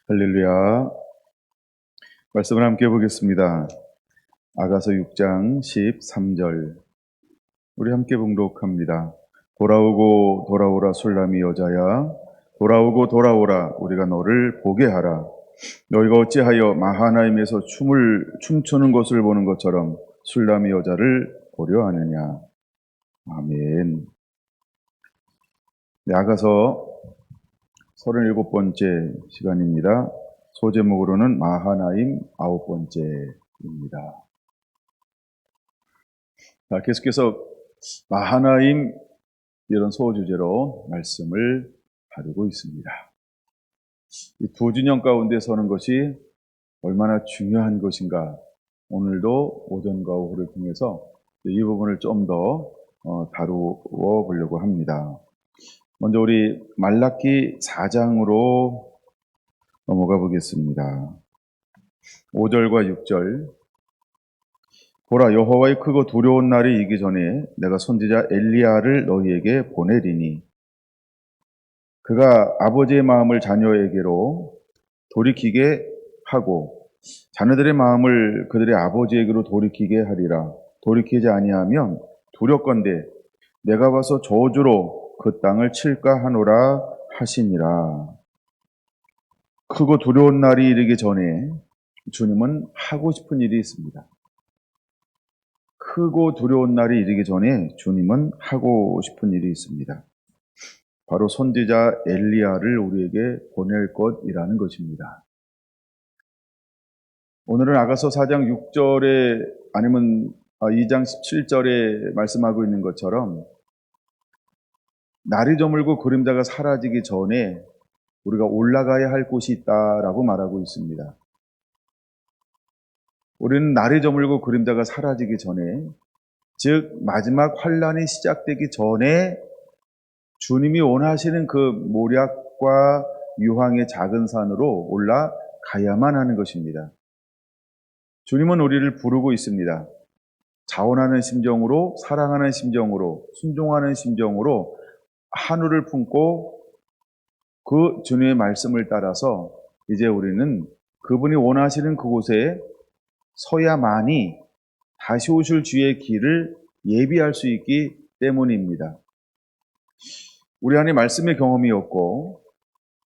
할렐루야. 말씀을 함께 보겠습니다. 아가서 6장 13절. 우리 함께 봉독합니다. 돌아오고 돌아오라 술람이 여자야. 돌아오고 돌아오라 우리가 너를 보게 하라. 너희가 어찌하여 마하나임에서 춤추는 것을 보는 것처럼 술람이 여자를 보려 하느냐. 아멘. 네, 아가서 37번째 시간입니다. 소제목으로는 마하나임 9번째입니다. 자, 계속해서 마하나임 이런 소주제로 말씀을 다루고 있습니다. 이 두 진영 가운데 서는 것이 얼마나 중요한 것인가, 오늘도 오전과 오후를 통해서 이 부분을 좀 더 다루어 보려고 합니다. 먼저 우리 말라기 4장으로 넘어가 보겠습니다. 5절과 6절. 보라, 여호와의 크고 두려운 날이 이기 전에 내가 선지자 엘리야를 너희에게 보내리니 그가 아버지의 마음을 자녀에게로 돌이키게 하고 자녀들의 마음을 그들의 아버지에게로 돌이키게 하리라. 돌이키지 아니하면 두렵건대 내가 와서 저주로 그 땅을 칠까 하노라 하시니라. 크고 두려운 날이 이르기 전에 주님은 하고 싶은 일이 있습니다. 크고 두려운 날이 이르기 전에 주님은 하고 싶은 일이 있습니다. 바로 선지자 엘리야를 우리에게 보낼 것이라는 것입니다. 오늘은 아가서 4장 6절에 아니면 2장 17절에 말씀하고 있는 것처럼 날이 저물고 그림자가 사라지기 전에 우리가 올라가야 할 곳이 있다라고 말하고 있습니다. 우리는 날이 저물고 그림자가 사라지기 전에, 즉 마지막 환란이 시작되기 전에 주님이 원하시는 그 모략과 유황의 작은 산으로 올라가야만 하는 것입니다. 주님은 우리를 부르고 있습니다. 자원하는 심정으로, 사랑하는 심정으로, 순종하는 심정으로 한우를 품고 그 주님의 말씀을 따라서 이제 우리는 그분이 원하시는 그곳에 서야만이 다시 오실 주의 길을 예비할 수 있기 때문입니다. 우리 안에 말씀의 경험이 없고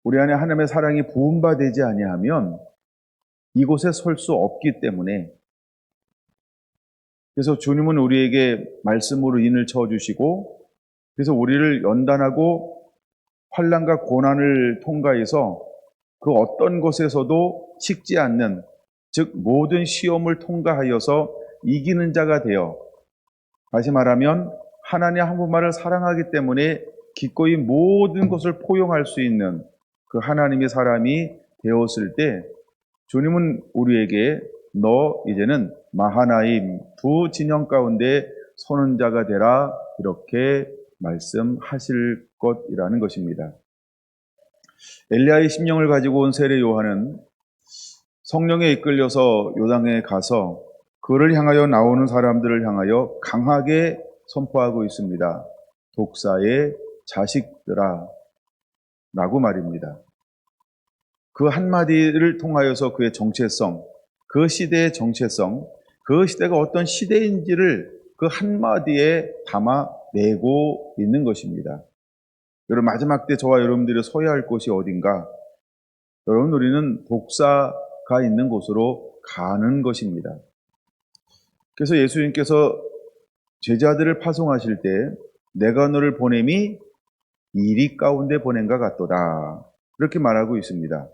우리 안에 하나님의 사랑이 부음받지 아니하면 이곳에 설 수 없기 때문에, 그래서 주님은 우리에게 말씀으로 인을 쳐주시고, 그래서 우리를 연단하고 환난과 고난을 통과해서 그 어떤 곳에서도 식지 않는, 즉 모든 시험을 통과하여서 이기는 자가 되어, 다시 말하면 하나님 한 분만을 사랑하기 때문에 기꺼이 모든 것을 포용할 수 있는 그 하나님의 사람이 되었을 때 주님은 우리에게 너 이제는 마하나임 두 진영 가운데 서는 자가 되라, 이렇게 말씀하실 것이라는 것입니다. 엘리야의 심령을 가지고 온 세례 요한은 성령에 이끌려서 요단에 가서 그를 향하여 나오는 사람들을 향하여 강하게 선포하고 있습니다. 독사의 자식들아 라고 말입니다. 그 한마디를 통하여서 그의 정체성, 그 시대의 정체성, 그 시대가 어떤 시대인지를 그 한마디에 담아내고 있는 것입니다. 여러분, 마지막 때 저와 여러분들이 서야 할 곳이 어딘가? 여러분, 우리는 독사가 있는 곳으로 가는 것입니다. 그래서 예수님께서 제자들을 파송하실 때 내가 너를 보냄이 이리 가운데 보낸가 같도다, 이렇게 말하고 있습니다.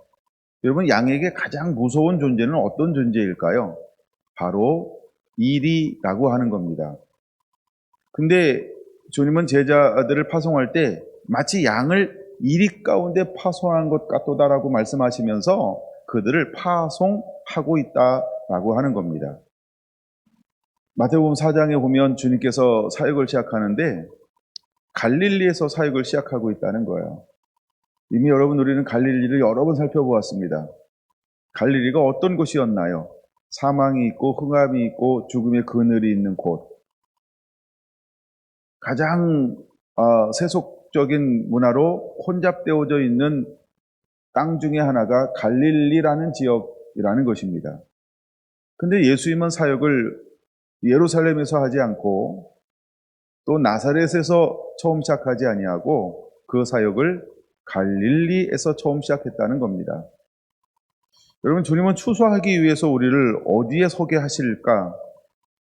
여러분, 양에게 가장 무서운 존재는 어떤 존재일까요? 바로 이리라고 하는 겁니다. 근데 주님은 제자들을 파송할 때 마치 양을 이리 가운데 파송한 것 같도다라고 말씀하시면서 그들을 파송하고 있다라고 하는 겁니다. 마태복음 4장에 보면 주님께서 사역을 시작하는데 갈릴리에서 사역을 시작하고 있다는 거예요. 이미 여러분, 우리는 갈릴리를 여러 번 살펴보았습니다. 갈릴리가 어떤 곳이었나요? 사망이 있고 흑암이 있고 죽음의 그늘이 있는 곳, 가장 세속적인 문화로 혼잡되어져 있는 땅 중에 하나가 갈릴리라는 지역이라는 것입니다. 근데 예수님은 사역을 예루살렘에서 하지 않고 또 나사렛에서 처음 시작하지 아니하고 그 사역을 갈릴리에서 처음 시작했다는 겁니다. 여러분, 주님은 추수하기 위해서 우리를 어디에 서게 하실까?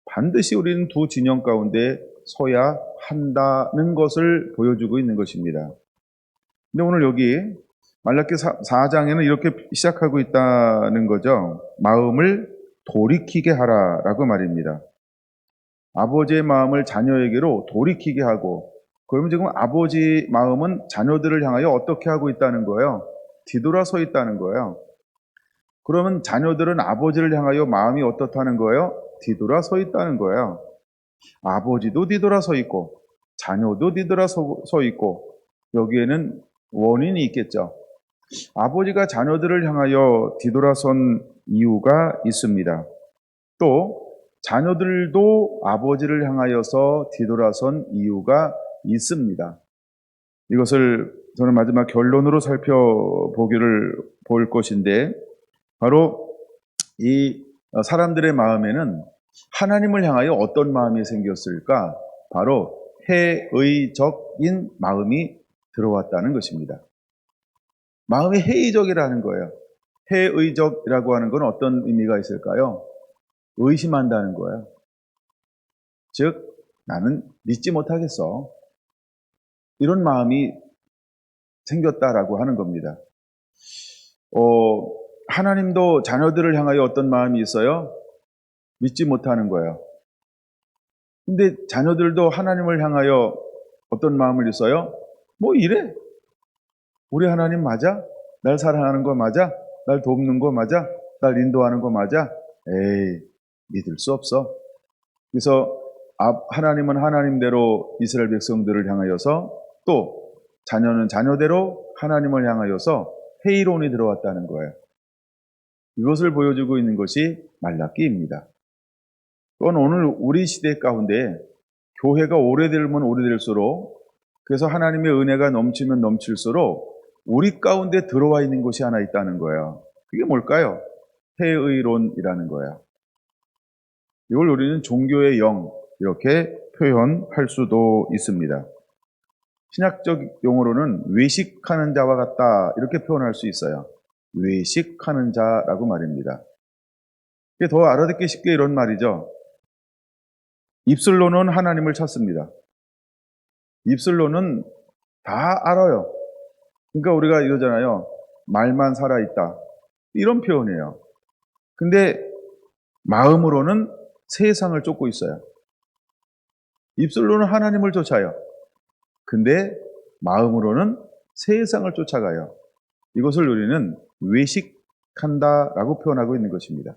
반드시 우리는 두 진영 가운데 서야 한다는 것을 보여주고 있는 것입니다. 근데 오늘 여기 말라기 4장에는 이렇게 시작하고 있다는 거죠. 마음을 돌이키게 하라라고 말입니다. 아버지의 마음을 자녀에게로 돌이키게 하고, 그러면 지금 아버지 마음은 자녀들을 향하여 어떻게 하고 있다는 거예요? 뒤돌아서 있다는 거예요. 그러면 자녀들은 아버지를 향하여 마음이 어떻다는 거예요? 뒤돌아서 있다는 거예요. 아버지도 뒤돌아서 있고 자녀도 뒤돌아서 있고, 여기에는 원인이 있겠죠. 아버지가 자녀들을 향하여 뒤돌아선 이유가 있습니다. 또 자녀들도 아버지를 향하여서 뒤돌아선 이유가 있습니다. 이것을 저는 마지막 결론으로 살펴보기를 볼 것인데, 바로 이 사람들의 마음에는 하나님을 향하여 어떤 마음이 생겼을까? 바로 회의적인 마음이 들어왔다는 것입니다. 마음이 회의적이라는 거예요. 회의적이라고 하는 건 어떤 의미가 있을까요? 의심한다는 거예요. 즉, 나는 믿지 못하겠어. 이런 마음이 생겼다라고 하는 겁니다. 하나님도 자녀들을 향하여 어떤 마음이 있어요? 믿지 못하는 거예요. 근데 자녀들도 하나님을 향하여 어떤 마음을 있어요? 뭐 이래? 우리 하나님 맞아? 날 사랑하는 거 맞아? 날 돕는 거 맞아? 날 인도하는 거 맞아? 에이, 믿을 수 없어. 그래서 하나님은 하나님대로 이스라엘 백성들을 향하여서, 또 자녀는 자녀대로 하나님을 향하여서 회의론이 들어왔다는 거예요. 이것을 보여주고 있는 것이 말라기입니다. 또한 오늘 우리 시대 가운데 교회가 오래되면 오래될수록, 그래서 하나님의 은혜가 넘치면 넘칠수록 우리 가운데 들어와 있는 것이 하나 있다는 거예요. 그게 뭘까요? 회의론이라는 거예요. 이걸 우리는 종교의 영, 이렇게 표현할 수도 있습니다. 신학적 용어로는 외식하는 자와 같다, 이렇게 표현할 수 있어요. 외식하는 자라고 말입니다. 이게 더 알아듣기 쉽게 이런 말이죠. 입술로는 하나님을 찾습니다. 입술로는 다 알아요. 그러니까 우리가 이러잖아요. 말만 살아있다, 이런 표현이에요. 근데 마음으로는 세상을 쫓고 있어요. 입술로는 하나님을 쫓아요. 근데 마음으로는 세상을 쫓아가요. 이것을 우리는 외식한다라고 표현하고 있는 것입니다.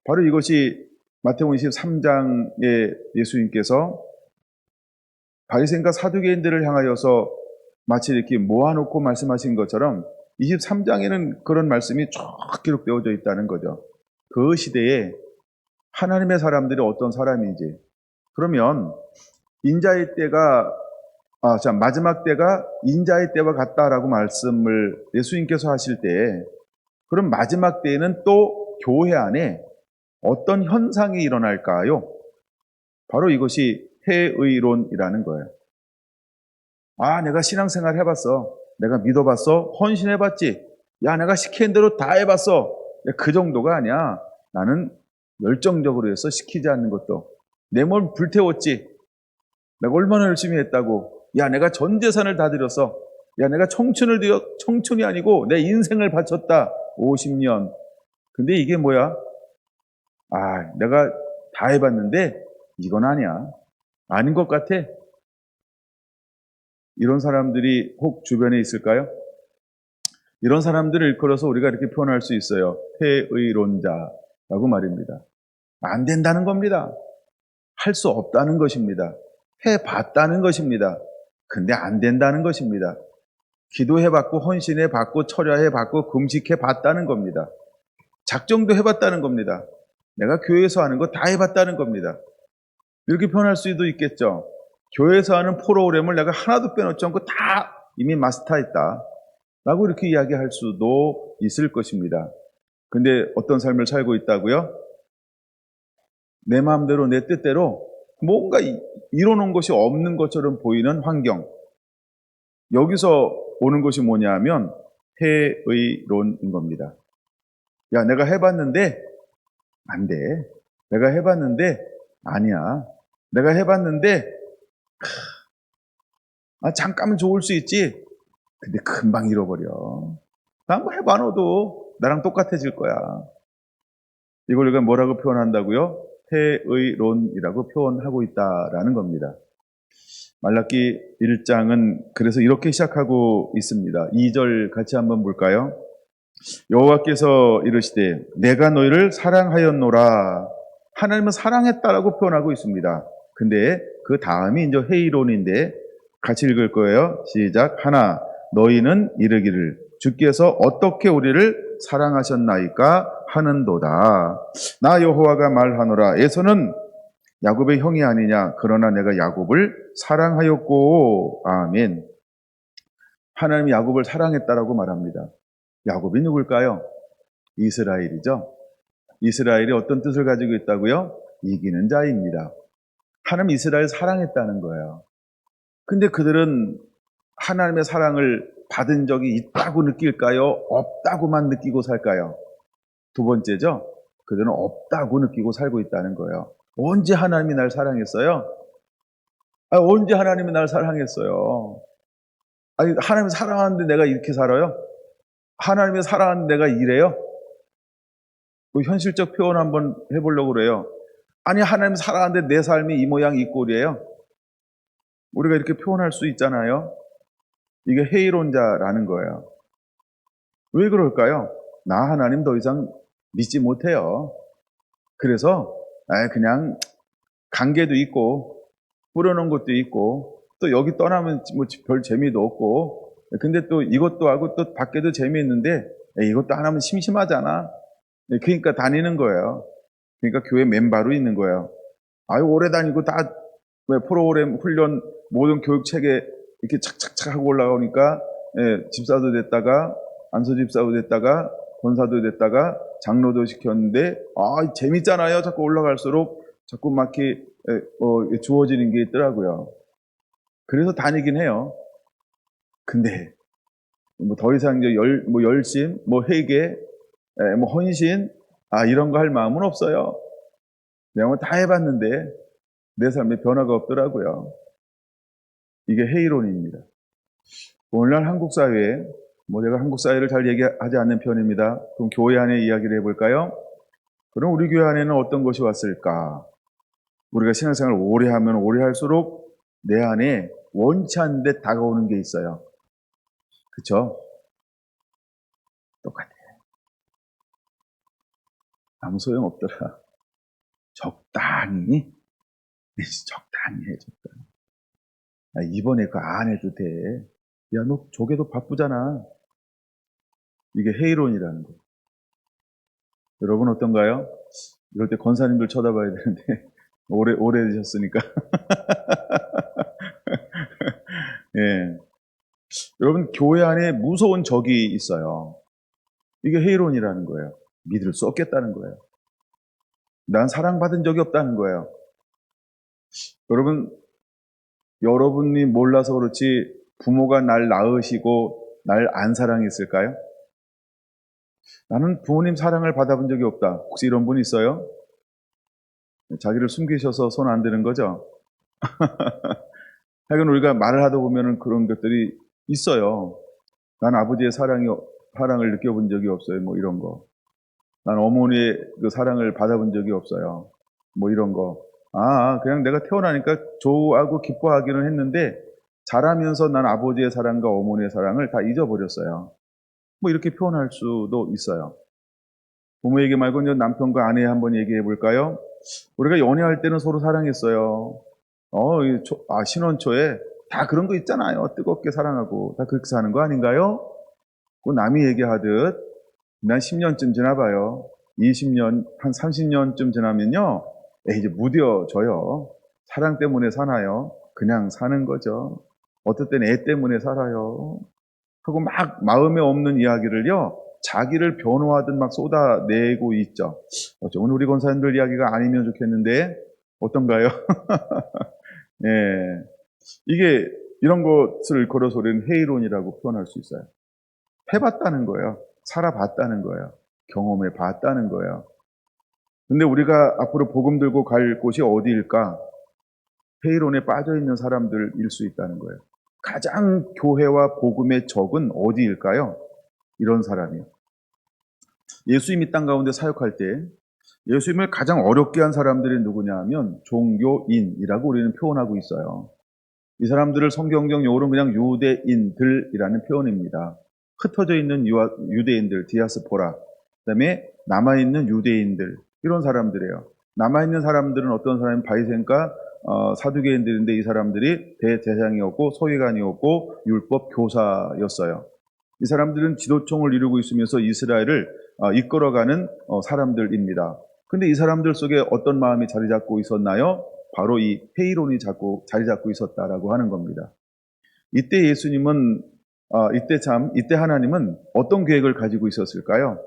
바로 이것이 마태복음 23장에 예수님께서 바리새인과 사두개인들을 향하여서 마치 이렇게 모아놓고 말씀하신 것처럼 23장에는 그런 말씀이 쭉 기록되어져 있다는 거죠. 그 시대에 하나님의 사람들이 어떤 사람인지, 그러면 인자의 때가 마지막 때가 인자의 때와 같다라고 말씀을 예수님께서 하실 때, 그럼 마지막 때에는 또 교회 안에 어떤 현상이 일어날까요? 바로 이것이 회의론이라는 거예요. 내가 신앙생활 해봤어. 내가 믿어봤어. 헌신해봤지. 야, 내가 시키는 대로 다 해봤어. 그 정도가 아니야. 나는 열정적으로 해서 시키지 않는 것도. 내 몸 불태웠지. 내가 얼마나 열심히 했다고. 야, 내가 전 재산을 다 드렸어. 야, 내가 청춘이 아니고 내 인생을 바쳤다. 50년. 근데 이게 뭐야? 내가 다 해봤는데 이건 아니야. 아닌 것 같아. 이런 사람들이 혹 주변에 있을까요? 이런 사람들을 일컬어서 우리가 이렇게 표현할 수 있어요. 회의론자라고 말입니다. 안 된다는 겁니다. 할 수 없다는 것입니다. 해봤다는 것입니다. 근데 안 된다는 것입니다. 기도해봤고 헌신해봤고 철야해봤고 금식해봤다는 겁니다. 작정도 해봤다는 겁니다. 내가 교회에서 하는 거 다 해봤다는 겁니다. 이렇게 표현할 수도 있겠죠. 교회에서 하는 프로그램을 내가 하나도 빼놓지 않고 다 이미 마스터했다. 라고 이렇게 이야기할 수도 있을 것입니다. 근데 어떤 삶을 살고 있다고요? 내 마음대로 내 뜻대로 뭔가 이뤄놓은 것이 없는 것처럼 보이는 환경. 여기서 오는 것이 뭐냐 하면 해의론인 겁니다. 야, 내가 해봤는데 안 돼. 내가 해봤는데 아니야. 내가 해봤는데 잠깐은 좋을 수 있지. 근데 금방 잃어버려. 나 한번 해봐 너도 나랑 똑같아질 거야. 이걸 우리가 뭐라고 표현한다고요? 해의론이라고 표현하고 있다라는 겁니다. 말라기 1장은 그래서 이렇게 시작하고 있습니다. 2절 같이 한번 볼까요? 여호와께서 이르시되 내가 너희를 사랑하였노라. 하나님은 사랑했다라고 표현하고 있습니다. 근데 그 다음이 이제 해의론인데 같이 읽을 거예요. 시작. 하나, 너희는 이르기를 주께서 어떻게 우리를 사랑하셨나이까 하는도다. 나 여호와가 말하노라. 에서는 야곱의 형이 아니냐. 그러나 내가 야곱을 사랑하였고. 아멘. 하나님이 야곱을 사랑했다라고 말합니다. 야곱이 누굴까요? 이스라엘이죠. 이스라엘이 어떤 뜻을 가지고 있다고요? 이기는 자입니다. 하나님 이스라엘 사랑했다는 거예요. 근데 그들은 하나님의 사랑을 받은 적이 있다고 느낄까요? 없다고만 느끼고 살까요? 두 번째죠. 그들은 없다고 느끼고 살고 있다는 거예요. 언제 하나님이 날 사랑했어요? 언제 하나님이 날 사랑했어요? 하나님이 사랑하는데 내가 이렇게 살아요? 하나님이 사랑하는데 내가 이래요? 현실적 표현 한번 해보려고 그래요. 아니, 하나님 사랑하는데 내 삶이 이 모양 이 꼴이에요? 우리가 이렇게 표현할 수 있잖아요. 이게 해이론자라는 거예요. 왜 그럴까요? 나 하나님 더 이상 믿지 못해요. 그래서 그냥 관계도 있고 뿌려놓은 것도 있고 또 여기 떠나면 뭐 별 재미도 없고 근데 또 이것도 하고 또 밖에도 재미있는데 이것도 안 하면 심심하잖아. 그러니까 다니는 거예요. 그러니까 교회 멤버로 있는 거예요. 오래 다니고 다 프로그램 훈련 모든 교육 체계 이렇게 착착착 하고 올라오니까 집사도 됐다가 안수 집사도 됐다가 권사도 됐다가 장로도 시켰는데 재밌잖아요. 자꾸 올라갈수록 자꾸 막 이렇게 주어지는 게 있더라고요. 그래서 다니긴 해요. 근데 뭐 더 이상 이제 열심, 회개, 헌신 이런 거 할 마음은 없어요. 내가 다 해봤는데 내 삶에 변화가 없더라고요. 이게 해이론입니다. 오늘날 한국 사회에 제가 한국 사회를 잘 얘기하지 않는 편입니다. 그럼 교회 안에 이야기를 해볼까요? 그럼 우리 교회 안에는 어떤 것이 왔을까? 우리가 신앙생활을 오래 하면 오래 할수록 내 안에 원치 않는데 다가오는 게 있어요. 그쵸? 똑같아. 아무 소용 없더라. 적당히 해, 적당히. 이번에 그거 안 해도 돼. 야, 너 저게도 바쁘잖아. 이게 해이론이라는 거예요. 여러분 어떤가요? 이럴 때 권사님들 쳐다봐야 되는데 오래 되셨으니까. 예. 여러분 교회 안에 무서운 적이 있어요. 이게 해이론이라는 거예요. 믿을 수 없겠다는 거예요. 난 사랑받은 적이 없다는 거예요. 여러분이 몰라서 그렇지 부모가 날 낳으시고 날 안 사랑했을까요? 나는 부모님 사랑을 받아본 적이 없다. 혹시 이런 분 있어요? 자기를 숨기셔서 손 안 드는 거죠? 하여간 우리가 말을 하다 보면 그런 것들이 있어요. 난 아버지의 사랑을 느껴본 적이 없어요. 뭐 이런 거. 난 어머니의 그 사랑을 받아본 적이 없어요. 뭐 이런 거. 그냥 내가 태어나니까 좋아하고 기뻐하기는 했는데 자라면서 난 아버지의 사랑과 어머니의 사랑을 다 잊어버렸어요. 뭐 이렇게 표현할 수도 있어요. 부모 얘기 말고 이제 남편과 아내 한번 얘기해 볼까요? 우리가 연애할 때는 서로 사랑했어요. 신혼 초에 다 그런 거 있잖아요. 뜨겁게 사랑하고 다 그렇게 사는 거 아닌가요? 그 남이 얘기하듯 난 10년쯤 지나봐요. 20년, 한 30년쯤 지나면요. 이제 무뎌져요. 사랑 때문에 사나요? 그냥 사는 거죠. 어떨 때는 애 때문에 살아요. 하고 막 마음에 없는 이야기를요, 자기를 변호하듯 막 쏟아내고 있죠. 오늘 우리 권사님들 이야기가 아니면 좋겠는데, 어떤가요? 예. 이게, 이런 것을 걸어서 우리는 회의론이라고 표현할 수 있어요. 해봤다는 거예요. 살아봤다는 거예요. 경험해 봤다는 거예요. 근데 우리가 앞으로 복음 들고 갈 곳이 어디일까? 회의론에 빠져 있는 사람들일 수 있다는 거예요. 가장 교회와 복음의 적은 어디일까요? 이런 사람이요. 예수님이 땅 가운데 사역할 때 예수님을 가장 어렵게 한 사람들이 누구냐 하면 종교인이라고 우리는 표현하고 있어요. 이 사람들을 성경적 용어로 그냥 유대인들이라는 표현입니다. 흩어져 있는 유대인들, 디아스포라, 그다음에 남아있는 유대인들, 이런 사람들이에요. 남아있는 사람들은 어떤 사람이 바리새인과 사두개인들인데, 이 사람들이 대제사장이었고 서기관이었고 율법 교사였어요. 이 사람들은 지도총을 이루고 있으면서 이스라엘을 이끌어가는 사람들입니다. 근데 이 사람들 속에 어떤 마음이 자리 잡고 있었나요? 바로 이 회의론이 자리 잡고 있었다라고 하는 겁니다. 이때 예수님은 이때 하나님은 어떤 계획을 가지고 있었을까요?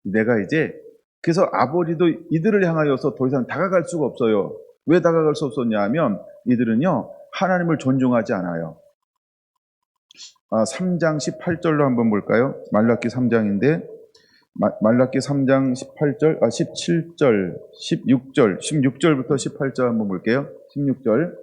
내가 이제, 그래서 아버지도 이들을 향하여서 더 이상 다가갈 수가 없어요. 왜 다가갈 수 없었냐 하면, 이들은요, 하나님을 존중하지 않아요. 3장 18절로 한번 볼까요? 말라기 3장인데, 말라기 3장 18절, 17절, 16절부터 18절 한번 볼게요. 16절.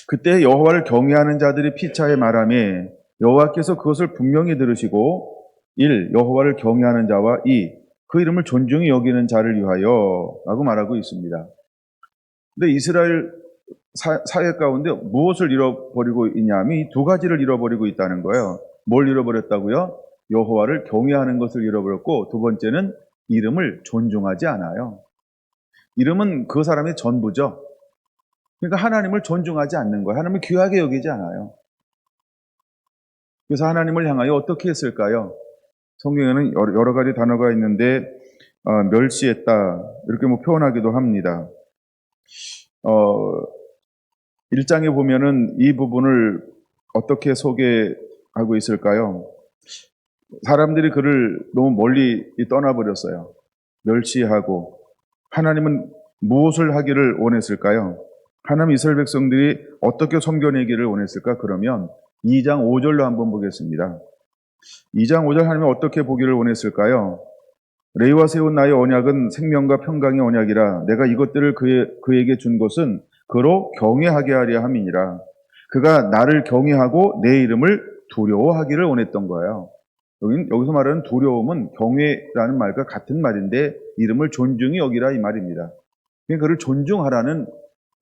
그때 여호와를 경외하는 자들이 피차에 말하며 여호와께서 그것을 분명히 들으시고 1. 여호와를 경외하는 자와 2. 그 이름을 존중히 여기는 자를 위하여 라고 말하고 있습니다. 근데 이스라엘 사회 가운데 무엇을 잃어버리고 있냐면 이 두 가지를 잃어버리고 있다는 거예요. 뭘 잃어버렸다고요? 여호와를 경외하는 것을 잃어버렸고, 두 번째는 이름을 존중하지 않아요. 이름은 그 사람의 전부죠. 그러니까 하나님을 존중하지 않는 거예요. 하나님을 귀하게 여기지 않아요. 그래서 하나님을 향하여 어떻게 했을까요? 성경에는 여러 가지 단어가 있는데 멸시했다 이렇게 표현하기도 합니다. 1장에 보면은 이 부분을 어떻게 소개하고 있을까요? 사람들이 그를 너무 멀리 떠나버렸어요. 멸시하고. 하나님은 무엇을 하기를 원했을까요? 하나님 이스라엘 백성들이 어떻게 섬겨내기를 원했을까? 그러면 2장 5절로 한번 보겠습니다. 2장 5절 하나님은 어떻게 보기를 원했을까요? 레위와 세운 나의 언약은 생명과 평강의 언약이라 내가 이것들을 그에게 준 것은 그로 경외하게 하려 함이니라. 그가 나를 경외하고 내 이름을 두려워하기를 원했던 거예요. 여기서 말하는 두려움은 경외라는 말과 같은 말인데 이름을 존중히 여기라 이 말입니다. 그를 존중하라는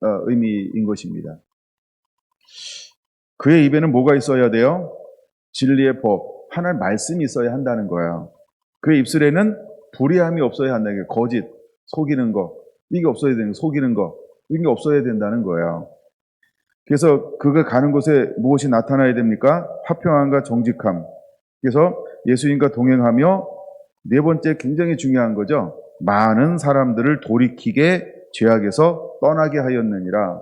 의미인 것입니다. 그의 입에는 뭐가 있어야 돼요? 진리의 법, 하나님의 말씀이 있어야 한다는 거예요. 그의 입술에는 불의함이 없어야 한다는 게, 거짓, 속이는 거, 이게 없어야 되는 거, 속이는 거, 이게 없어야 된다는 거예요. 그래서 그가 가는 곳에 무엇이 나타나야 됩니까? 화평함과 정직함. 그래서 예수님과 동행하며 네 번째 굉장히 중요한 거죠. 많은 사람들을 돌이키게 죄악에서 떠나게 하였느니라.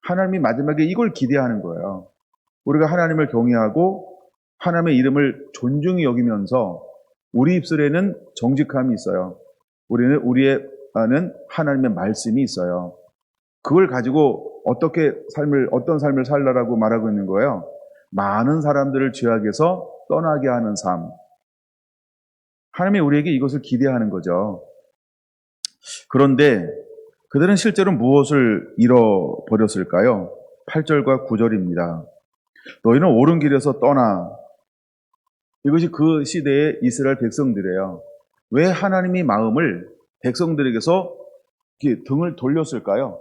하나님이 마지막에 이걸 기대하는 거예요. 우리가 하나님을 경외하고 하나님의 이름을 존중히 여기면서 우리 입술에는 정직함이 있어요. 우리의 안은 하나님의 말씀이 있어요. 그걸 가지고 어떤 삶을 살라라고 말하고 있는 거예요. 많은 사람들을 죄악에서 떠나게 하는 삶. 하나님이 우리에게 이것을 기대하는 거죠. 그런데 그들은 실제로 무엇을 잃어버렸을까요? 8절과 9절입니다. 너희는 옳은 길에서 떠나. 이것이 그 시대의 이스라엘 백성들이에요. 왜 하나님이 마음을 백성들에게서 등을 돌렸을까요?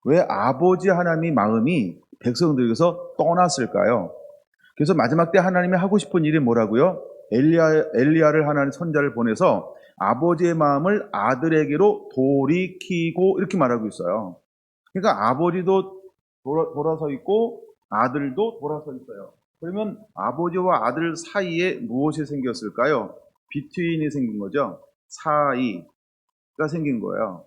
왜 아버지 하나님이 마음이 백성들에게서 떠났을까요? 그래서 마지막 때 하나님이 하고 싶은 일이 뭐라고요? 엘리야를 하나님 선자를 보내서 아버지의 마음을 아들에게로 돌이키고 이렇게 말하고 있어요. 그러니까 아버지도 돌아서 있고 아들도 돌아서 있어요. 그러면 아버지와 아들 사이에 무엇이 생겼을까요? 비트윈이 생긴 거죠. 사이가 생긴 거예요.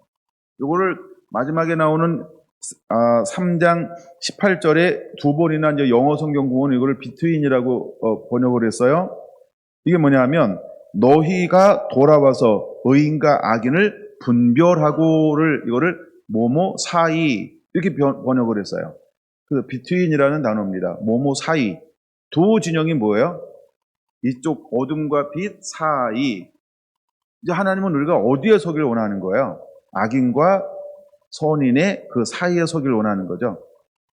이거를 마지막에 나오는 3장 18절에 두 번이나 이제 영어 성경 구원은 이거를 비트윈이라고 번역을 했어요. 이게 뭐냐면 너희가 돌아와서 의인과 악인을 분별하고를 이거를 뭐뭐 사이 이렇게 번역을 했어요. 그 비트윈이라는 단어입니다. 뭐뭐 사이. 두 진영이 뭐예요? 이쪽 어둠과 빛 사이. 이제 하나님은 우리가 어디에 서길 원하는 거예요? 악인과 선인의 그 사이에 서길 원하는 거죠.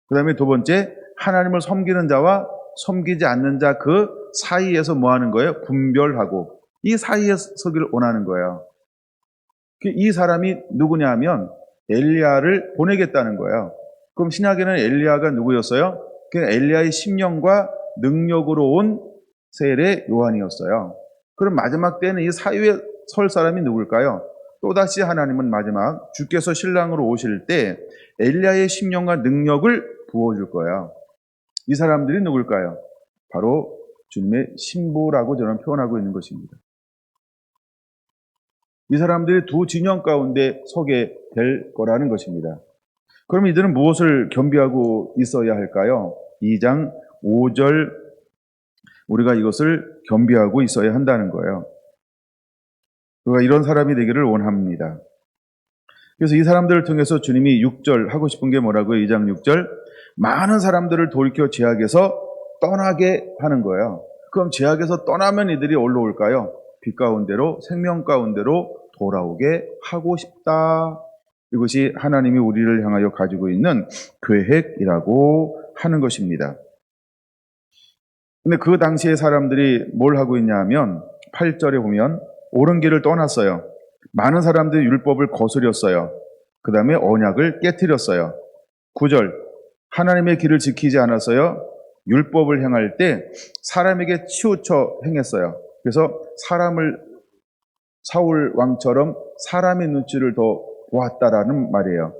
그 다음에 두 번째, 하나님을 섬기는 자와 섬기지 않는 자 그 사이에서 뭐 하는 거예요? 분별하고 이 사이에 서길 원하는 거예요. 이 사람이 누구냐 하면 엘리야를 보내겠다는 거예요. 그럼 신약에는 엘리야가 누구였어요? 그 엘리야의 심령과 능력으로 온 세례 요한이었어요. 그럼 마지막 때는 이 사이에 설 사람이 누굴까요? 또다시 하나님은 마지막 주께서 신랑으로 오실 때 엘리야의 심령과 능력을 부어줄 거예요. 이 사람들이 누굴까요? 바로 주님의 신부라고 저는 표현하고 있는 것입니다. 이 사람들이 두 진영 가운데 서게 될 거라는 것입니다. 그럼 이들은 무엇을 겸비하고 있어야 할까요? 2장 5절 우리가 이것을 겸비하고 있어야 한다는 거예요. 우리가 이런 사람이 되기를 원합니다. 그래서 이 사람들을 통해서 주님이 6절 하고 싶은 게 뭐라고요? 2장 6절 많은 사람들을 돌이켜 죄악에서 떠나게 하는 거예요. 그럼 죄악에서 떠나면 이들이 어디로 올까요? 빛 가운데로 생명 가운데로 돌아오게 하고 싶다. 이것이 하나님이 우리를 향하여 가지고 있는 계획이라고 하는 것입니다. 근데 그 당시에 사람들이 뭘 하고 있냐 하면 8절에 보면 옳은 길을 떠났어요. 많은 사람들이 율법을 거스렸어요. 그 다음에 언약을 깨트렸어요. 9절 하나님의 길을 지키지 않았어요. 율법을 행할 때 사람에게 치우쳐 행했어요. 그래서 사울 왕처럼 사람의 눈치를 더 보았다라는 말이에요.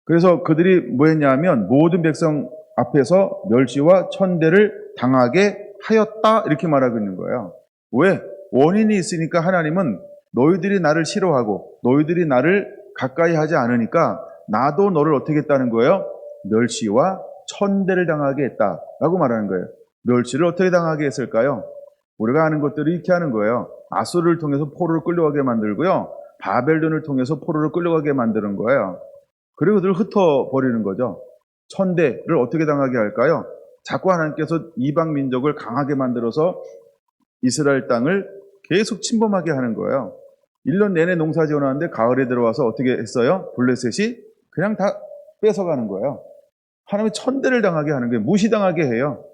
그래서 그들이 뭐 했냐면 모든 백성 앞에서 멸시와 천대를 당하게 하였다 이렇게 말하고 있는 거예요. 왜? 원인이 있으니까 하나님은 너희들이 나를 싫어하고 너희들이 나를 가까이 하지 않으니까 나도 너를 어떻게 했다는 거예요? 멸시와 천대를 당하게 했다라고 말하는 거예요. 멸시를 어떻게 당하게 했을까요? 우리가 아는 것들을 이렇게 하는 거예요. 아수르를 통해서 포로를 끌려가게 만들고요. 바벨론을 통해서 포로를 끌려가게 만드는 거예요. 그리고 그들을 흩어버리는 거죠. 천대를 어떻게 당하게 할까요? 자꾸 하나님께서 이방 민족을 강하게 만들어서 이스라엘 땅을 계속 침범하게 하는 거예요. 1년 내내 농사 지어놨는데 가을에 들어와서 어떻게 했어요? 블레셋이 그냥 다 뺏어가는 거예요. 하나님이 천대를 당하게 하는 거예요. 무시당하게 해요.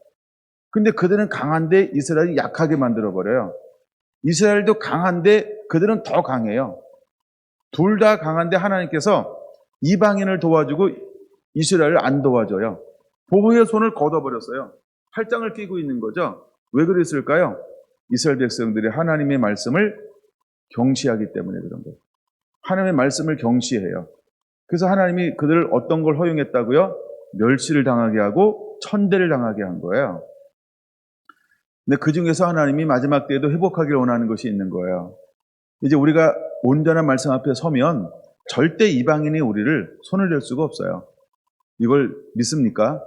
근데 그들은 강한데 이스라엘이 약하게 만들어버려요. 이스라엘도 강한데 그들은 더 강해요. 둘 다 강한데 하나님께서 이방인을 도와주고 이스라엘을 안 도와줘요. 보호의 손을 걷어버렸어요. 팔짱을 끼고 있는 거죠. 왜 그랬을까요? 이스라엘 백성들이 하나님의 말씀을 경시하기 때문에 그런 거예요. 하나님의 말씀을 경시해요. 그래서 하나님이 그들을 어떤 걸 허용했다고요? 멸시를 당하게 하고 천대를 당하게 한 거예요. 근데 그 중에서 하나님이 마지막 때에도 회복하기를 원하는 것이 있는 거예요. 이제 우리가 온전한 말씀 앞에 서면 절대 이방인이 우리를 손을 댈 수가 없어요. 이걸 믿습니까?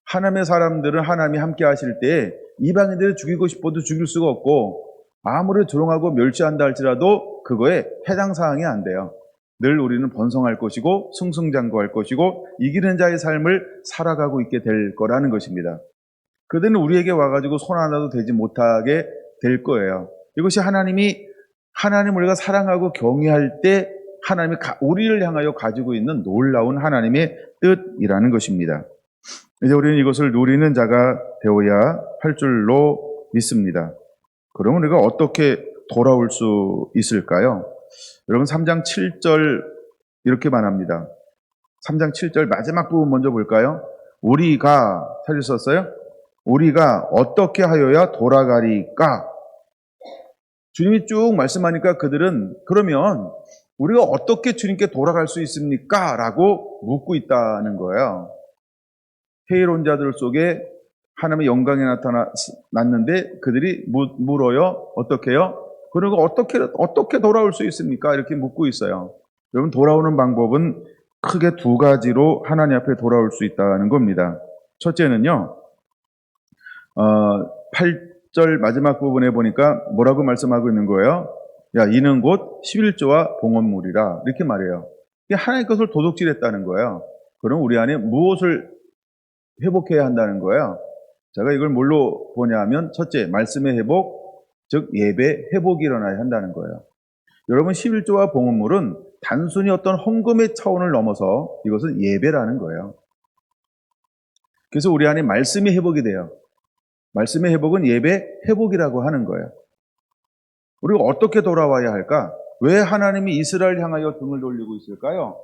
하나님의 사람들은 하나님이 함께 하실 때 이방인들을 죽이고 싶어도 죽일 수가 없고 아무리 조롱하고 멸시한다 할지라도 그거에 해당 사항이 안 돼요. 늘 우리는 번성할 것이고 승승장구할 것이고 이기는 자의 삶을 살아가고 있게 될 거라는 것입니다. 그들은 우리에게 와가지고 손 하나도 대지 못하게 될 거예요. 이것이 하나님 우리가 사랑하고 경외할 때 하나님이 우리를 향하여 가지고 있는 놀라운 하나님의 뜻이라는 것입니다. 이제 우리는 이것을 누리는 자가 되어야 할 줄로 믿습니다. 그러면 우리가 어떻게 돌아올 수 있을까요? 여러분 3장 7절 이렇게 말합니다. 3장 7절 마지막 부분 먼저 볼까요? 우리가 찾으셨어요? 우리가 어떻게 하여야 돌아가리까? 주님이 쭉 말씀하니까 그들은 그러면 우리가 어떻게 주님께 돌아갈 수 있습니까? 라고 묻고 있다는 거예요. 회의론자들 속에 하나님의 영광이 나타났는데 그들이 물어요. 어떻게 해요? 그리고 어떻게 돌아올 수 있습니까? 이렇게 묻고 있어요. 여러분 돌아오는 방법은 크게 두 가지로 하나님 앞에 돌아올 수 있다는 겁니다. 첫째는요, 8절 마지막 부분에 보니까 뭐라고 말씀하고 있는 거예요? 야, 이는 곧 11조와 봉헌물이라. 이렇게 말해요. 이게 하나님 것을 도둑질했다는 거예요. 그럼 우리 안에 무엇을 회복해야 한다는 거예요? 제가 이걸 뭘로 보냐면, 첫째, 말씀의 회복, 즉 예배 회복이 일어나야 한다는 거예요. 여러분, 11조와 봉헌물은 단순히 어떤 헌금의 차원을 넘어서 이것은 예배라는 거예요. 그래서 우리 안에 말씀이 회복이 돼요. 말씀의 회복은 예배 회복이라고 하는 거예요. 우리가 어떻게 돌아와야 할까? 왜 하나님이 이스라엘 향하여 등을 돌리고 있을까요?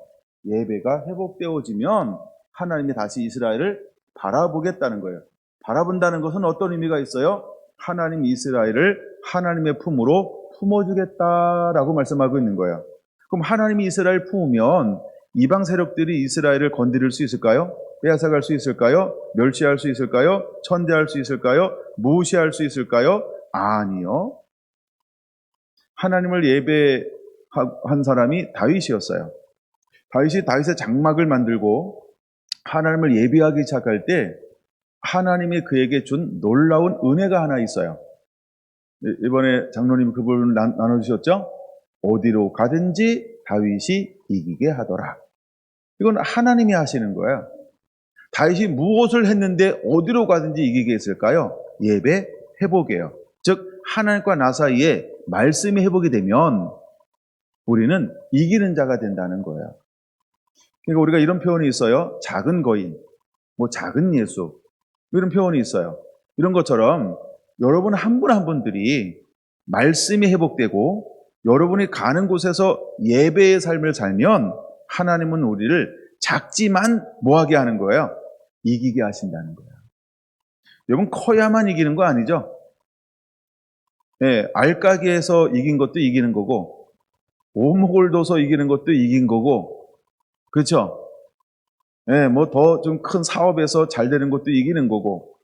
예배가 회복되어지면 하나님이 다시 이스라엘을 바라보겠다는 거예요. 바라본다는 것은 어떤 의미가 있어요? 하나님 이스라엘을 하나님의 품으로 품어주겠다라고 말씀하고 있는 거예요. 그럼 하나님이 이스라엘 품으면 이방 세력들이 이스라엘을 건드릴 수 있을까요? 빼앗아갈 수 있을까요? 멸시할 수 있을까요? 천대할 수 있을까요? 무시할 수 있을까요? 아니요. 하나님을 예배한 사람이 다윗이었어요. 다윗이 다윗의 장막을 만들고 하나님을 예배하기 시작할 때 하나님이 그에게 준 놀라운 은혜가 하나 있어요. 이번에 장로님 그 부분을 나눠주셨죠? 어디로 가든지 다윗이 이기게 하더라. 이건 하나님이 하시는 거예요. 다윗이 무엇을 했는데 어디로 가든지 이기게 했을까요? 예배 회복이에요. 즉 하나님과 나 사이에 말씀이 회복이 되면 우리는 이기는 자가 된다는 거예요. 그러니까 우리가 이런 표현이 있어요. 작은 거인, 작은 예수, 이런 표현이 있어요. 이런 것처럼 여러분 한 분 한 분들이 말씀이 회복되고 여러분이 가는 곳에서 예배의 삶을 살면 하나님은 우리를 작지만 뭐하게 하는 거예요? 이기게 하신다는 거예요. 여러분 커야만 이기는 거 아니죠? 네, 알까기에서 이긴 것도 이기는 거고 오목을 둬서 이기는 것도 이긴 거고, 그렇죠? 네, 더 좀 큰 사업에서 잘 되는 것도 이기는 거고,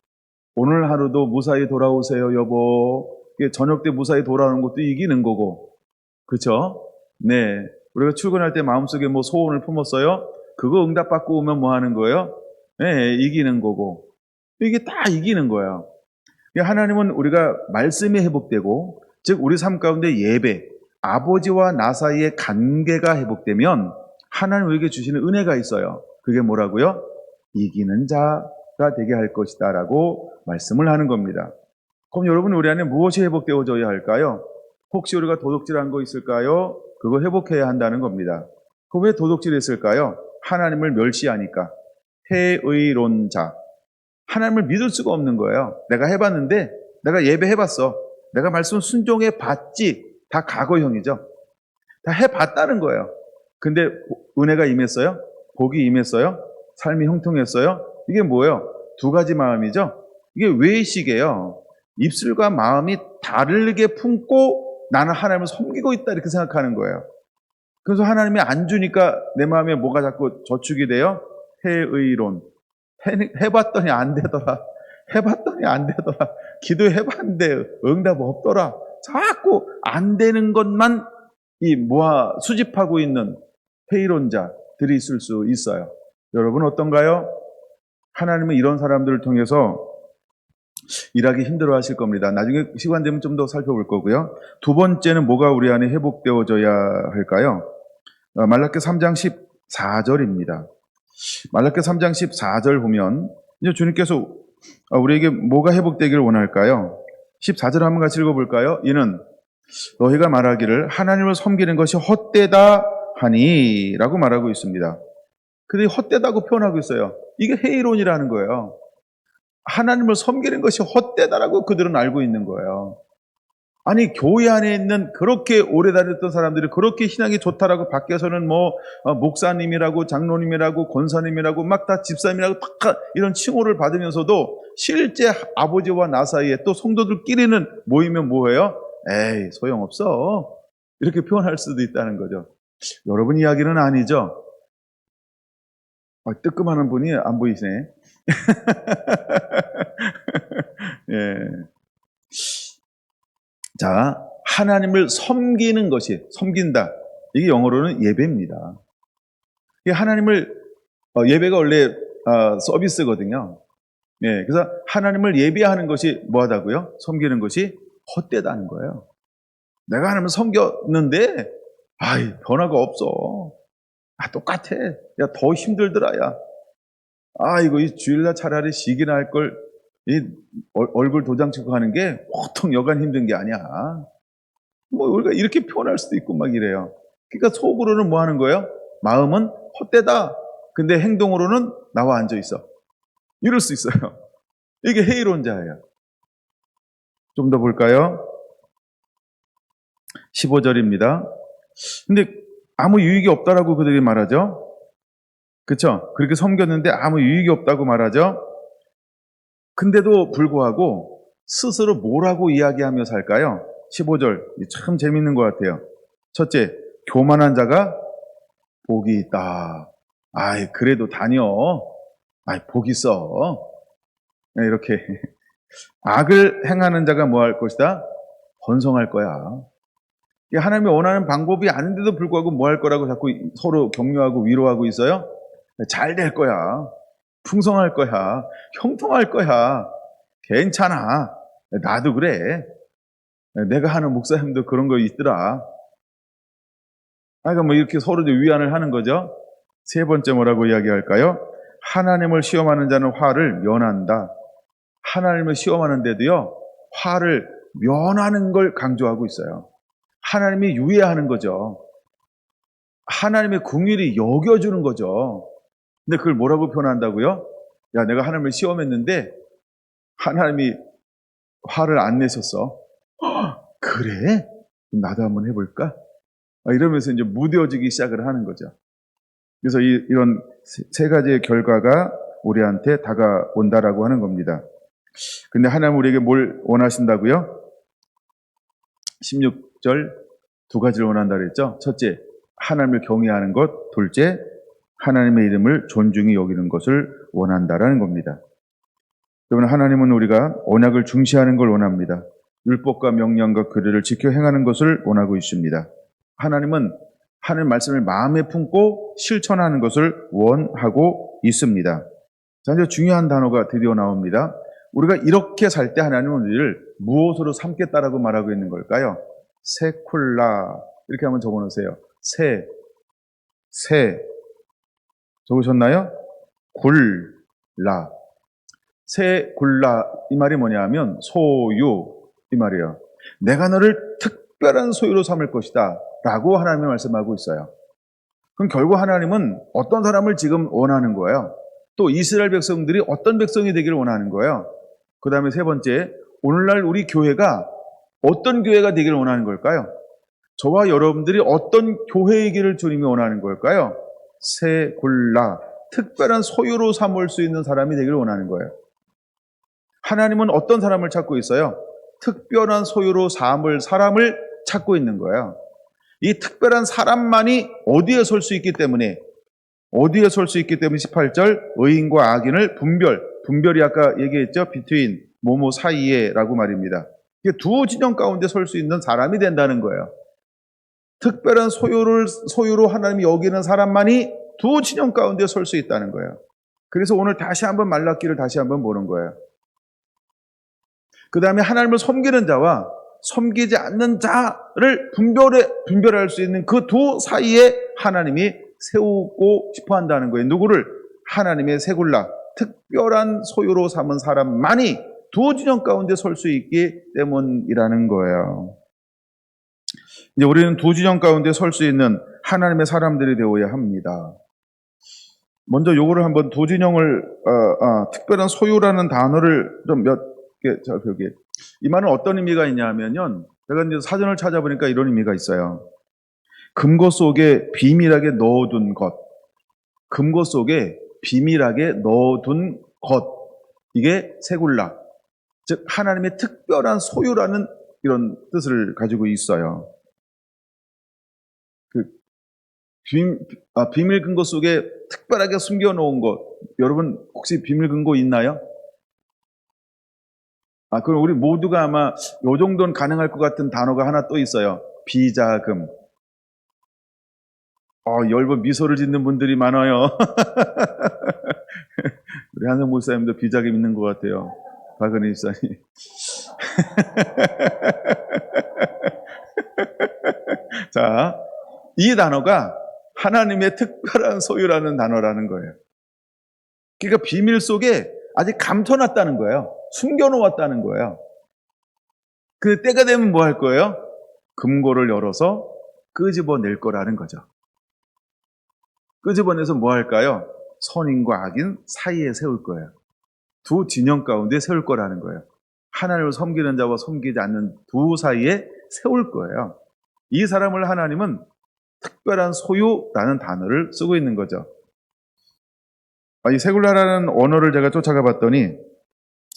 오늘 하루도 무사히 돌아오세요 여보, 저녁 때 무사히 돌아오는 것도 이기는 거고, 그렇죠? 네, 우리가 출근할 때 마음속에 소원을 품었어요? 그거 응답받고 오면 뭐 하는 거예요? 네, 이기는 거고. 이게 다 이기는 거예요. 하나님은 우리가 말씀이 회복되고, 즉 우리 삶 가운데 예배, 아버지와 나 사이의 관계가 회복되면 하나님 우리에게 주시는 은혜가 있어요. 그게 뭐라고요? 이기는 자가 되게 할 것이다 라고 말씀을 하는 겁니다. 그럼 여러분 우리 안에 무엇이 회복되어져야 할까요? 혹시 우리가 도둑질한 거 있을까요? 그거 회복해야 한다는 겁니다. 그럼 왜 도둑질했을까요? 하나님을 멸시하니까. 회의론자. 하나님을 믿을 수가 없는 거예요. 내가 해봤는데, 내가 예배해봤어. 내가 말씀 순종해봤지. 다 과거형이죠. 다 해봤다는 거예요. 근데 은혜가 임했어요? 복이 임했어요? 삶이 형통했어요? 이게 뭐예요? 두 가지 마음이죠. 이게 외식이에요. 입술과 마음이 다르게 품고 나는 하나님을 섬기고 있다 이렇게 생각하는 거예요. 그래서 하나님이 안 주니까 내 마음에 뭐가 자꾸 저축이 돼요? 회의론. 해봤더니 안 되더라. 해봤더니 안 되더라. 기도해봤는데 응답 없더라. 자꾸 안 되는 것만 수집하고 있는 회의론자들이 있을 수 있어요. 여러분 어떤가요? 하나님은 이런 사람들을 통해서 일하기 힘들어 하실 겁니다. 나중에 시간 되면 좀 더 살펴볼 거고요. 두 번째는 뭐가 우리 안에 회복되어져야 할까요? 말라기 3장 14절입니다. 말라기 3장 14절 보면 이제 주님께서 우리에게 뭐가 회복되기를 원할까요? 14절 한번 같이 읽어볼까요? 이는 너희가 말하기를 하나님을 섬기는 것이 헛되다 하니 라고 말하고 있습니다. 근데 헛되다고 표현하고 있어요. 이게 회의론이라는 거예요. 하나님을 섬기는 것이 헛되다라고 그들은 알고 있는 거예요. 아니 교회 안에 있는 그렇게 오래 다녔던 사람들이 그렇게 신앙이 좋다라고 밖에서는 목사님이라고 장로님이라고 권사님이라고 막 다 집사님이라고 다 이런 칭호를 받으면서도 실제 아버지와 나 사이에 또 성도들끼리는 모이면 뭐예요? 에이 소용없어 이렇게 표현할 수도 있다는 거죠. 여러분 이야기는 아니죠? 뜨끔하는 분이 안 보이시네. 예. 자, 하나님을 섬기는 것이, 섬긴다. 이게 영어로는 예배입니다. 이 하나님을 예배가 원래 서비스거든요. 예, 그래서 하나님을 예배하는 것이 뭐하다고요? 섬기는 것이 헛되다는 거예요. 내가 하나님을 섬겼는데 변화가 없어. 똑같아. 야, 더 힘들더라, 야. 이거 이 주일날 차라리 쉬기나 할 걸, 이 얼굴 도장 찍고 하는 게 보통 여간 힘든 게 아니야. 뭐 우리가 이렇게 표현할 수도 있고 막 이래요. 그러니까 속으로는 뭐 하는 거예요? 마음은 헛되다. 근데 행동으로는 나와 앉아 있어. 이럴 수 있어요. 이게 해이로운 자예요. 좀 더 볼까요? 15절입니다. 근데 아무 유익이 없다라고 그들이 말하죠. 그렇죠? 그렇게 섬겼는데 아무 유익이 없다고 말하죠. 근데도 불구하고 스스로 뭐라고 이야기하며 살까요? 15절 참 재밌는 것 같아요. 첫째, 교만한 자가 복이 있다. 그래도 다녀. 복 있어. 이렇게 악을 행하는 자가 뭐 할 것이다? 번성할 거야. 하나님이 원하는 방법이 아닌데도 불구하고 뭐 할 거라고 자꾸 서로 격려하고 위로하고 있어요? 잘 될 거야. 풍성할 거야. 형통할 거야. 괜찮아. 나도 그래. 내가 하는 목사님도 그런 거 있더라. 그러니까 뭐 이렇게 서로 위안을 하는 거죠. 세 번째 뭐라고 이야기할까요? 하나님을 시험하는 자는 화를 면한다. 하나님을 시험하는데도요, 화를 면하는 걸 강조하고 있어요. 하나님이 유예하는 거죠. 하나님의 궁일이 여겨주는 거죠. 근데 그걸 뭐라고 표현한다고요? 야, 내가 하나님을 시험했는데 하나님이 화를 안 내셨어. 그래? 나도 한번 해볼까? 이러면서 이제 무뎌지기 시작을 하는 거죠. 그래서 이런 세 가지의 결과가 우리한테 다가온다라고 하는 겁니다. 근데 하나님 우리에게 뭘 원하신다고요? 16절 두 가지를 원한다 그랬죠. 첫째, 하나님을 경외하는 것. 둘째, 하나님의 이름을 존중히 여기는 것을 원한다라는 겁니다. 여러분, 하나님은 우리가 언약을 중시하는 걸 원합니다. 율법과 명령과 규례를 지켜 행하는 것을 원하고 있습니다. 하나님은 하나님 말씀을 마음에 품고 실천하는 것을 원하고 있습니다. 자, 이제 중요한 단어가 드디어 나옵니다. 우리가 이렇게 살 때 하나님은 우리를 무엇으로 삼겠다라고 말하고 있는 걸까요? 세쿨라. 이렇게 한번 적어놓으세요. 세. 적으셨나요? 굴라. 세굴라. 이 말이 뭐냐 하면 소유. 이 말이에요. 내가 너를 특별한 소유로 삼을 것이다. 라고 하나님이 말씀하고 있어요. 그럼 결국 하나님은 어떤 사람을 지금 원하는 거예요? 또 이스라엘 백성들이 어떤 백성이 되기를 원하는 거예요? 그 다음에 세 번째, 오늘날 우리 교회가 어떤 교회가 되기를 원하는 걸까요? 저와 여러분들이 어떤 교회이기를 주님이 원하는 걸까요? 세굴라, 특별한 소유로 삼을 수 있는 사람이 되기를 원하는 거예요. 하나님은 어떤 사람을 찾고 있어요? 특별한 소유로 삼을 사람을 찾고 있는 거예요. 이 특별한 사람만이 어디에 설 수 있기 때문에 18절 의인과 악인을 분별이 아까 얘기했죠. between 뭐뭐 사이에 라고 말입니다. 이게 두 진영 가운데 설 수 있는 사람이 된다는 거예요. 특별한 소유로 하나님이 여기는 사람만이 두 진영 가운데 설 수 있다는 거예요. 그래서 오늘 다시 한번 말라기를 다시 한번 보는 거예요. 그 다음에 하나님을 섬기는 자와 섬기지 않는 자를 분별할 수 있는 그 두 사이에 하나님이 세우고 싶어 한다는 거예요. 누구를? 하나님의 세굴라, 특별한 소유로 삼은 사람만이 두 진영 가운데 설 수 있기 때문이라는 거예요. 이제 우리는 두 진영 가운데 설 수 있는 하나님의 사람들이 되어야 합니다. 먼저 요거를 한번 두 진영을 특별한 소유라는 단어를 좀 몇 개 살펴보게. 이 말은 어떤 의미가 있냐면요. 제가 이제 사전을 찾아보니까 이런 의미가 있어요. 금고 속에 비밀하게 넣어둔 것. 금고 속에 비밀하게 넣어둔 것. 이게 세굴라. 즉 하나님의 특별한 소유라는 이런 뜻을 가지고 있어요. 비밀 금고 속에 특별하게 숨겨놓은 것. 여러분 혹시 비밀 금고 있나요? 그럼 우리 모두가 아마 요 정도는 가능할 것 같은 단어가 하나 또 있어요. 비자금. 열번 미소를 짓는 분들이 많아요. 우리 한성 목사님도 비자금 있는 것 같아요. 박은희 집사님. 자, 이 단어가 하나님의 특별한 소유라는 단어라는 거예요. 그러니까 비밀 속에 아직 감춰놨다는 거예요. 숨겨놓았다는 거예요. 그 때가 되면 뭐 할 거예요? 금고를 열어서 끄집어낼 거라는 거죠. 끄집어내서 뭐 할까요? 선인과 악인 사이에 세울 거예요. 두 진영 가운데 세울 거라는 거예요. 하나님을 섬기는 자와 섬기지 않는 두 사이에 세울 거예요. 이 사람을 하나님은 특별한 소유라는 단어를 쓰고 있는 거죠. 이 세굴라라는 언어를 제가 쫓아가 봤더니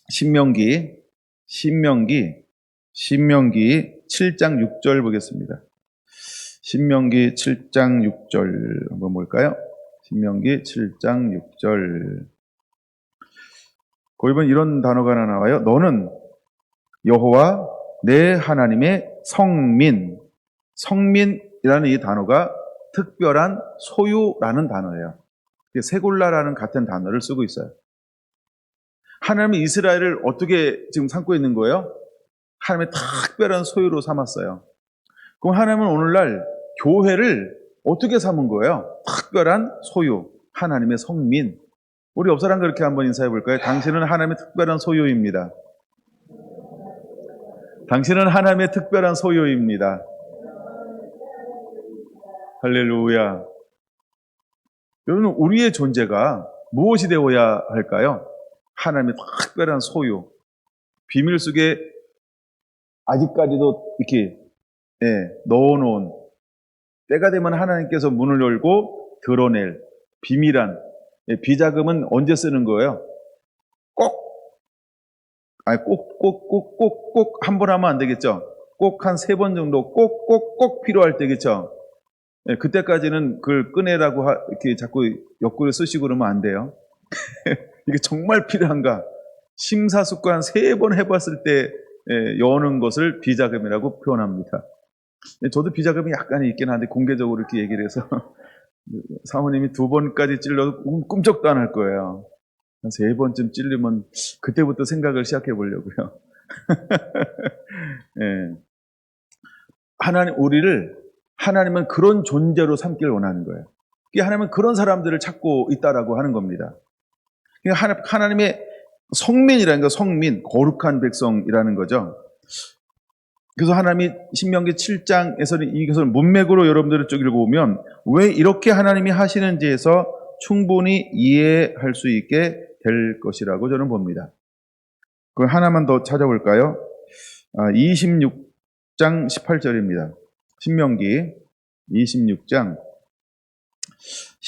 신명기 7장 6절 보겠습니다. 신명기 7장 6절 한번 볼까요? 신명기 7장 6절. 거기 보면 이런 단어가 하나 나와요. 너는 여호와 내 하나님의 성민. 성민이라는 이 단어가 특별한 소유라는 단어예요. 세골라라는 같은 단어를 쓰고 있어요. 하나님은 이스라엘을 어떻게 지금 삼고 있는 거예요? 하나님의 특별한 소유로 삼았어요. 그럼 하나님은 오늘날 교회를 어떻게 삼은 거예요? 특별한 소유, 하나님의 성민. 우리 옆 사람 그렇게 한번 인사해 볼까요? 당신은 하나님의 특별한 소유입니다. 당신은 하나님의 특별한 소유입니다. 할렐루야. 여러분, 우리의 존재가 무엇이 되어야 할까요? 하나님의 특별한 소유. 비밀 속에 아직까지도 이렇게 넣어놓은, 때가 되면 하나님께서 문을 열고 드러낼 비밀한 비자금은 언제 쓰는 거예요? 꼭 한 번 하면 안 되겠죠? 꼭 한 3번 정도 꼭 필요할 때겠죠? 그때까지는 그걸 꺼내라고 이렇게 자꾸 옆구리 쓰시고 그러면 안 돼요. 이게 정말 필요한가? 심사숙고한 3번 해봤을 때 여는 것을 비자금이라고 표현합니다. 저도 비자금이 약간 있긴 한데 공개적으로 이렇게 얘기를 해서 사모님이 2번까지 찔러도 꿈쩍도 안 할 거예요. 한 3번쯤 찔리면 그때부터 생각을 시작해 보려고요. 예. 하나님은 그런 존재로 삼기를 원하는 거예요. 하나님은 그런 사람들을 찾고 있다라고 하는 겁니다. 하나님의 성민이라는 거, 성민, 거룩한 백성이라는 거죠. 그래서 하나님이 신명기 7장에서는 이것을 문맥으로 여러분들이 쭉 읽어보면 왜 이렇게 하나님이 하시는지에서 충분히 이해할 수 있게 될 것이라고 저는 봅니다. 그걸 하나만 더 찾아볼까요? 26장 18절입니다. 신명기 26장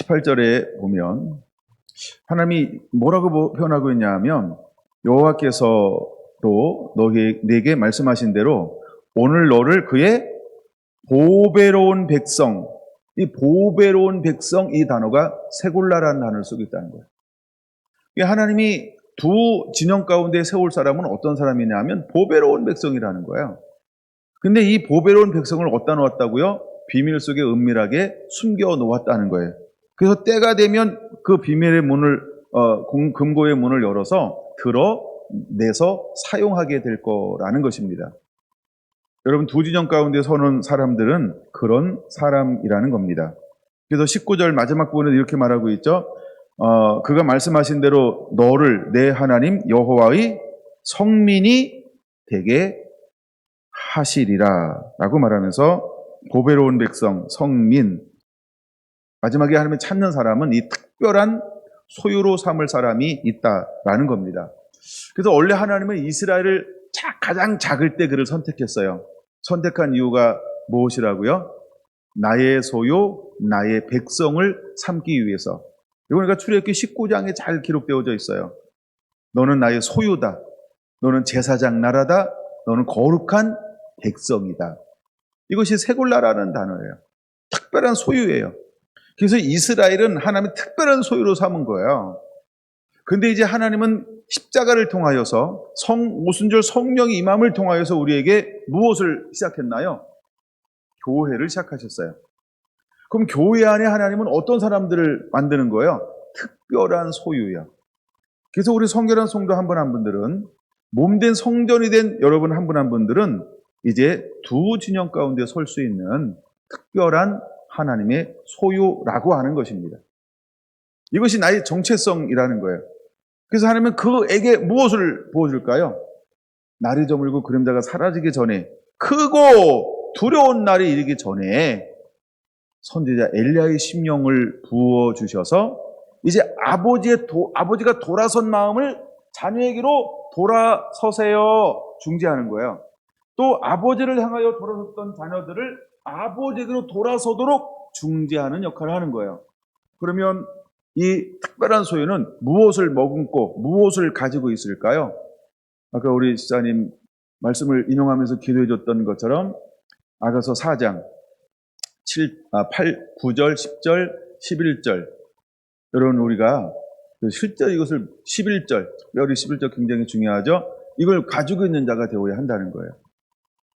18절에 보면 하나님이 뭐라고 표현하고 있냐 하면 여호와께서도 내게 말씀하신 대로 오늘 너를 그의 보배로운 백성, 이 보배로운 백성 이 단어가 세골라라는 단어를 쓰고 있다는 거예요. 하나님이 두 진영 가운데 세울 사람은 어떤 사람이냐 하면 보배로운 백성이라는 거예요. 근데 이 보배로운 백성을 어디다 놓았다고요? 비밀 속에 은밀하게 숨겨 놓았다는 거예요. 그래서 때가 되면 그 비밀의 문을, 금고의 문을 열어서 드러내서 사용하게 될 거라는 것입니다. 여러분, 두 진영 가운데 서는 사람들은 그런 사람이라는 겁니다. 그래서 19절 마지막 부분에 이렇게 말하고 있죠. 그가 말씀하신 대로 너를 내 하나님 여호와의 성민이 되게 하시리라 라고 말하면서 보배로운 백성, 성민, 마지막에 하나님을 찾는 사람은 이 특별한 소유로 삼을 사람이 있다라는 겁니다. 그래서 원래 하나님은 이스라엘을 가장 작을 때 그를 선택했어요. 선택한 이유가 무엇이라고요? 나의 소유, 나의 백성을 삼기 위해서. 이거니까 출애굽기 19장에 잘 기록되어져 있어요. 너는 나의 소유다. 너는 제사장 나라다. 너는 거룩한 백성이다. 이것이 세골라라는 단어예요. 특별한 소유예요. 그래서 이스라엘은 하나님의 특별한 소유로 삼은 거예요. 근데 이제 하나님은 십자가를 통하여서 오순절 성령의 임함을 통하여서 우리에게 무엇을 시작했나요? 교회를 시작하셨어요. 그럼 교회 안에 하나님은 어떤 사람들을 만드는 거예요? 특별한 소유야. 그래서 우리 성결한 성도 한 분 한 분들은, 몸된 성전이 된 여러분 한 분 한 분들은 이제 두 진영 가운데 설 수 있는 특별한 하나님의 소유라고 하는 것입니다. 이것이 나의 정체성이라는 거예요. 그래서 하나님은 그에게 무엇을 보여줄까요? 날이 저물고 그림자가 사라지기 전에, 크고 두려운 날이 이르기 전에 선지자 엘리야의 심령을 부어주셔서 이제 아버지가 돌아선 마음을 자녀에게로 돌아서세요 중지하는 거예요. 또 아버지를 향하여 돌아섰던 자녀들을 아버지에게로 돌아서도록 중지하는 역할을 하는 거예요. 그러면 이 특별한 소유는 무엇을 머금고 무엇을 가지고 있을까요? 아까 우리 지사님 말씀을 인용하면서 기도해 줬던 것처럼 아가서 4장 9절, 10절, 11절, 여러분 우리가 실제 이것을 11절, 특별히 11절 굉장히 중요하죠. 이걸 가지고 있는 자가 되어야 한다는 거예요.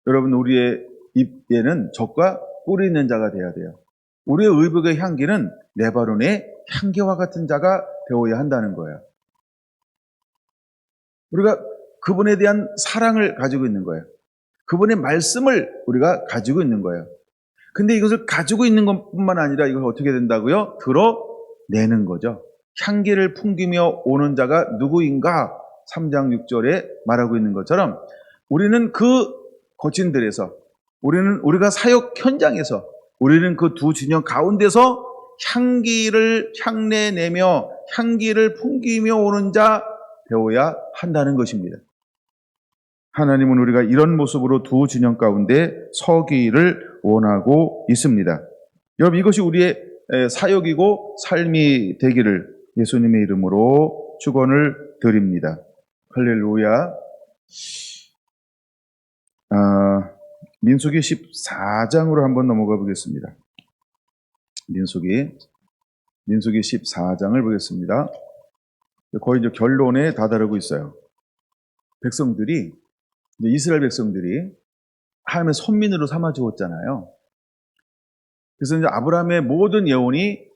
여러분 우리의 입에는 젖과 꿀이 있는 자가 되어야 돼요. 우리의 의복의 향기는 레바논의 향기와 같은 자가 되어야 한다는 거예요. 우리가 그분에 대한 사랑을 가지고 있는 거예요. 그분의 말씀을 우리가 가지고 있는 거예요. 근데 이것을 가지고 있는 것뿐만 아니라 이걸 어떻게 된다고요? 드러내는 거죠. 향기를 풍기며 오는 자가 누구인가? 3장 6절에 말하고 있는 것처럼 우리는 그 거친들에서, 우리가 사역 현장에서, 우리는 그 두 진영 가운데서 향기를 향내내며 향기를 풍기며 오는 자 되어야 한다는 것입니다. 하나님은 우리가 이런 모습으로 두 진영 가운데 서기를 원하고 있습니다. 여러분 이것이 우리의 사역이고 삶이 되기를 예수님의 이름으로 축원을 드립니다. 할렐루야. 민수기 14장으로 한번 넘어가 보겠습니다. 민수기 14장을 보겠습니다. 거의 이제 결론에 다다르고 있어요. 백성들이, 이스라엘 백성들이 하나님의 선민으로 삼아 주었잖아요. 그래서 이제 아브라함의 모든 예언이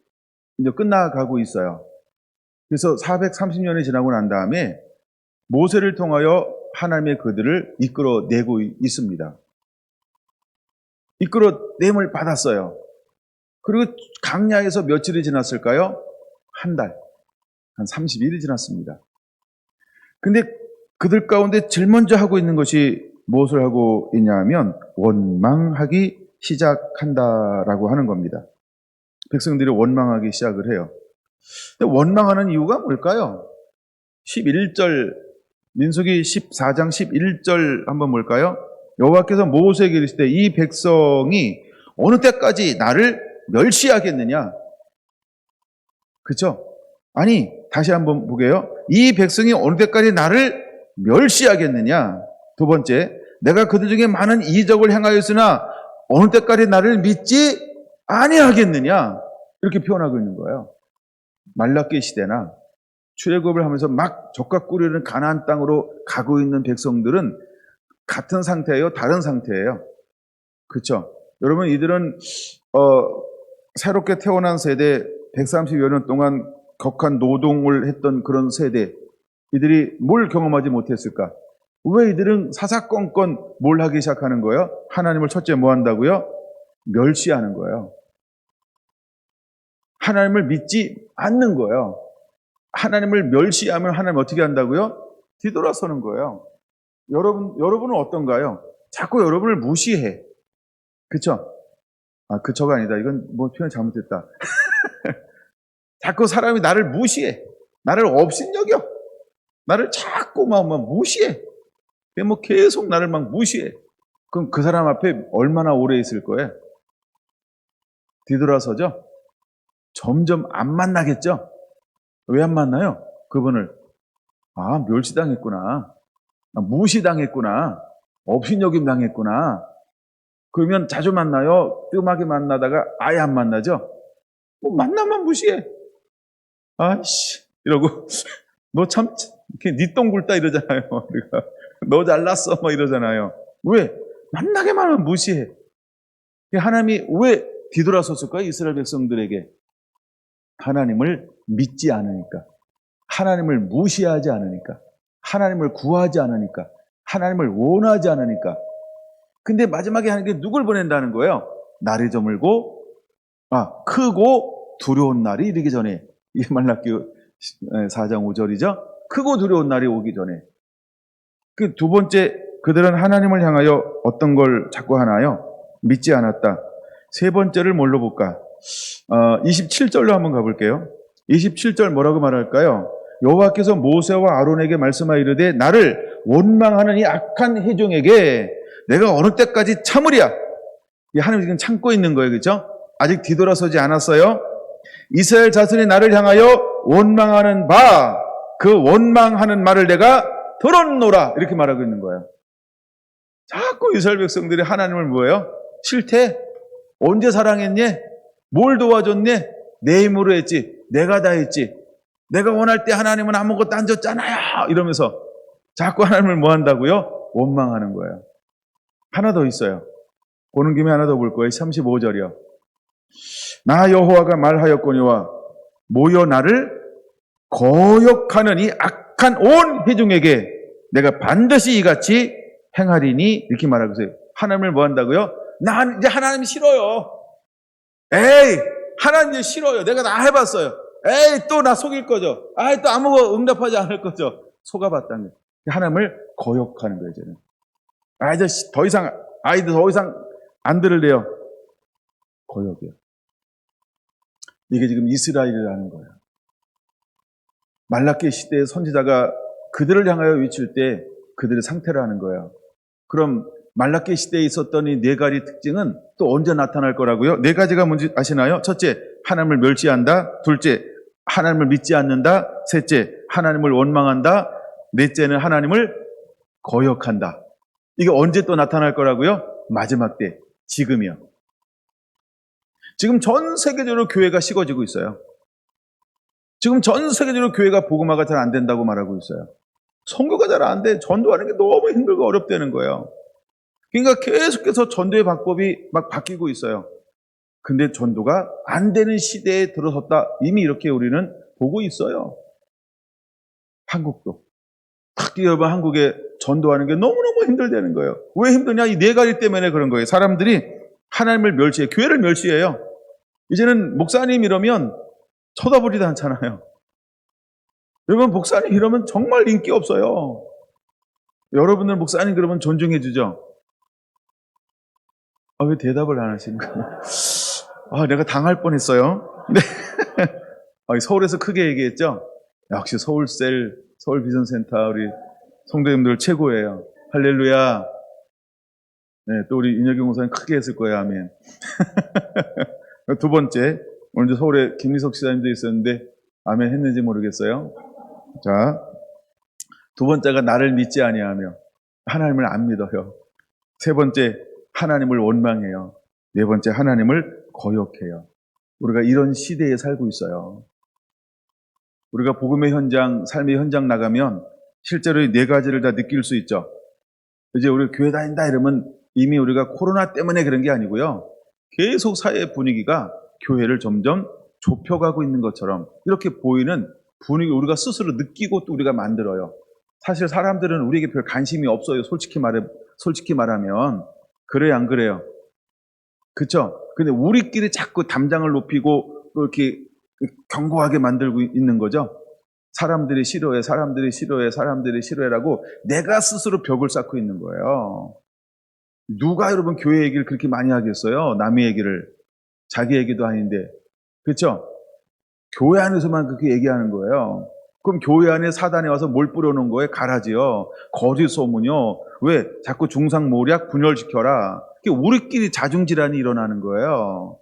이제 끝나가고 있어요. 그래서 430년이 지나고 난 다음에 모세를 통하여 하나님의 그들을 이끌어내고 있습니다. 이끌어냄을 받았어요. 그리고 강야에서 며칠이 지났을까요? 한 달, 한 30일이 지났습니다. 근데 그들 가운데 제일 먼저 하고 있는 것이 무엇을 하고 있냐면 원망하기 시작한다라고 하는 겁니다. 백성들이 원망하기 시작을 해요. 근데 원망하는 이유가 뭘까요? 11절, 민수기 14장 11절 한번 볼까요? 여호와께서 모세에게 이르시되 이 백성이 어느 때까지 나를 멸시하겠느냐? 그렇죠? 아니, 다시 한번 보게요. 이 백성이 어느 때까지 나를 멸시하겠느냐? 두 번째, 내가 그들 중에 많은 이적을 행하였으나 어느 때까지 나를 믿지 아니하겠느냐? 이렇게 표현하고 있는 거예요. 말라기 시대나 출애굽을 하면서 막 젖과 꿀이 흐르는 가나안 땅으로 가고 있는 백성들은 같은 상태예요? 다른 상태예요? 그렇죠? 여러분 이들은 새롭게 태어난 세대 130여 년 동안 격한 노동을 했던 그런 세대, 이들이 뭘 경험하지 못했을까? 왜 이들은 사사건건 뭘 하기 시작하는 거예요? 하나님을 첫째 뭐 한다고요? 멸시하는 거예요. 하나님을 믿지 않는 거예요. 하나님을 멸시하면 하나님 어떻게 한다고요? 뒤돌아서는 거예요. 여러분은 어떤가요? 자꾸 여러분을 무시해. 그쵸? 그쳐가 아니다. 이건 뭐 표현 잘못했다. 자꾸 사람이 나를 무시해. 나를 업신여겨. 나를 자꾸 막 무시해. 뭐 계속 나를 막 무시해. 그럼 그 사람 앞에 얼마나 오래 있을 거예요? 뒤돌아서죠? 점점 안 만나겠죠? 왜 안 만나요? 그분을. 멸시당했구나. 무시당했구나. 업신여김 당했구나. 그러면 자주 만나요? 뜸하게 만나다가 아예 안 만나죠? 만나면 무시해. 이러고 너 참 이렇게 니 똥 굴다 이러잖아요. 우리가 너 잘났어 뭐 이러잖아요. 왜? 만나게만 하면 무시해. 하나님이 왜 뒤돌아섰을까요? 이스라엘 백성들에게. 하나님을 믿지 않으니까, 하나님을 무시하지 않으니까, 하나님을 구하지 않으니까, 하나님을 원하지 않으니까. 근데 마지막에 하나님께 누굴 보낸다는 거예요? 날이 저물고 크고 두려운 날이 이르기 전에. 이게 말라기 4장 5절이죠. 크고 두려운 날이 오기 전에. 그 두 번째, 그들은 하나님을 향하여 어떤 걸 자꾸 하나요? 믿지 않았다. 세 번째를 뭘로 볼까? 27절로 한번 가볼게요. 27절 뭐라고 말할까요? 여호와께서 모세와 아론에게 말씀하여 이르되 나를 원망하는 이 악한 회중에게 내가 어느 때까지 참으랴. 하나님 지금 참고 있는 거예요. 그렇죠? 아직 뒤돌아서지 않았어요. 이스라엘 자손이 나를 향하여 원망하는 바, 그 원망하는 말을 내가 들었노라. 이렇게 말하고 있는 거예요. 자꾸 이스라엘 백성들이 하나님을 뭐예요? 싫대? 언제 사랑했니? 뭘 도와줬니? 내 힘으로 했지. 내가 다 했지. 내가 원할 때 하나님은 아무것도 안 줬잖아요. 이러면서 자꾸 하나님을 뭐 한다고요? 원망하는 거예요. 하나 더 있어요. 보는 김에 하나 더 볼 거예요. 35절이요. 나 여호와가 말하였거니와 모여 나를 거역하는 이 악한 온 회중에게 내가 반드시 이같이 행하리니. 이렇게 말하고 있어요. 하나님을 뭐 한다고요? 나 이제 하나님 싫어요. 에이, 하나님 이제 싫어요. 내가 다 해봤어요. 에이, 또 나 속일 거죠. 아이, 또 아무거 응답하지 않을 거죠. 속아봤다는 거예요. 하나님을 거역하는 거예요, 이제는. 이제 더 이상, 아이들 더 이상 안 들을래요. 거역이요. 이게 지금 이스라엘이라는 거예요. 말라기 시대의 선지자가 그들을 향하여 외칠 때 그들의 상태라는 거예요. 그럼 말라기 시대에 있었던 이 네 가지 특징은 또 언제 나타날 거라고요? 네 가지가 뭔지 아시나요? 첫째, 하나님을 멸시한다. 둘째, 하나님을 믿지 않는다. 셋째, 하나님을 원망한다. 넷째는 하나님을 거역한다. 이게 언제 또 나타날 거라고요? 마지막 때, 지금이요. 지금 전 세계적으로 교회가 식어지고 있어요. 지금 전 세계적으로 교회가 복음화가 잘 안 된다고 말하고 있어요. 선교가 잘 안 돼. 전도하는 게 너무 힘들고 어렵다는 거예요. 그러니까 계속해서 전도의 방법이 막 바뀌고 있어요. 근데 전도가 안 되는 시대에 들어섰다. 이미 이렇게 우리는 보고 있어요. 한국도. 특히 여러분 한국에 전도하는 게 너무너무 힘들다는 거예요. 왜 힘드냐? 이 네 가지 때문에 그런 거예요. 사람들이 하나님을 멸시해, 교회를 멸시해요. 이제는 목사님 이러면 쳐다보지도 않잖아요. 여러분 목사님 이러면 정말 인기 없어요. 여러분들 목사님 그러면 존중해 주죠? 왜 대답을 안 하시는 거예요? 내가 당할 뻔했어요. 네. 서울에서 크게 얘기했죠? 역시 서울셀, 서울비전센터 우리 성도님들 최고예요. 할렐루야. 네, 또 우리 윤혁경 목사님 크게 했을 거예요. 아멘. 두 번째, 오늘 서울에 김미석 시사님도 있었는데 아멘 했는지 모르겠어요. 자, 두 번째가 나를 믿지 아니하며 하나님을 안 믿어요. 세 번째, 하나님을 원망해요. 네 번째, 하나님을 거역해요. 우리가 이런 시대에 살고 있어요. 우리가 복음의 현장, 삶의 현장 나가면 실제로 이 네 가지를 다 느낄 수 있죠. 이제 우리 교회 다닌다 이러면 이미 우리가 코로나 때문에 그런 게 아니고요. 계속 사회 분위기가 교회를 점점 좁혀가고 있는 것처럼 이렇게 보이는 분위기 우리가 스스로 느끼고 또 우리가 만들어요. 사실 사람들은 우리에게 별 관심이 없어요. 솔직히 말하면. 그래요, 안 그래요? 그쵸? 근데 우리끼리 자꾸 담장을 높이고 또 이렇게 견고하게 만들고 있는 거죠. 사람들이 싫어해, 사람들이 싫어해, 사람들이 싫어해라고 내가 스스로 벽을 쌓고 있는 거예요. 누가 여러분 교회 얘기를 그렇게 많이 하겠어요? 남의 얘기를. 자기 얘기도 아닌데. 그렇죠? 교회 안에서만 그렇게 얘기하는 거예요. 그럼 교회 안에 사단이 와서 뭘 뿌려놓은 거예요? 가라지요. 거짓 소문요. 왜? 자꾸 중상모략 분열시켜라. 우리끼리 자중질환이 일어나는 거예요.